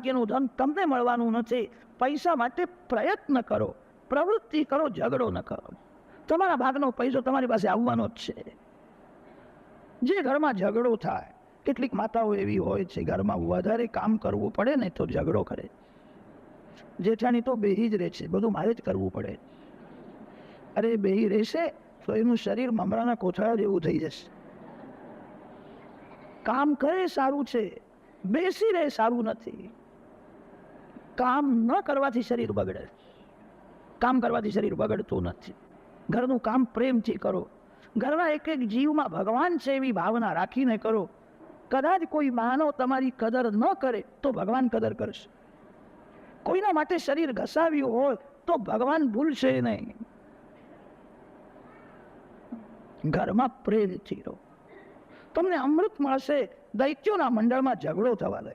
ભાગ્યનું ધન તમને મળવાનું નથી. પૈસા માટે પ્રયત્ન કરો, પ્રવૃત્તિ કરો, ઝઘડો ન કરો. તમારા ભાગનો પૈસો તમારી પાસે આવવાનો જ છે. જે ઘરમાં ઝઘડો થાય, કેટલીક માતાઓ એવી હોય છે ઘરમાં વધારે કામ કરવું પડે ને તો ઝઘડો કરે. જેઠાણી તો બેહી જ રહે છે, બધું મારે જ કરવું પડે. અરે બેહી રહેશે તો એનું શરીર મમરાના કોથળા જેવું થઈ જશે. કામ કરે સારું છે, બેસી રહે સારું નથી. કામ ન કરવાથી શરીર બગડે, કામ કરવાથી શરીર બગડતું નથી. ઘરનું કામ પ્રેમથી કરો. ઘરના એક એક જીવમાં ભગવાન છે એવી ભાવના રાખીને કરો. કદાચ કોઈ માનવ તમારી કદર ન કરે તો ભગવાન કદર કરશે. કોઈના માટે શરીર ઘસાવ્યું હોય તો ભગવાન ભૂલશે નહીં. ઘરમાં પ્રેમથી રહો, તમને અમૃત મળશે. દૈત્યોના મંડળમાં ઝઘડો થવા દે.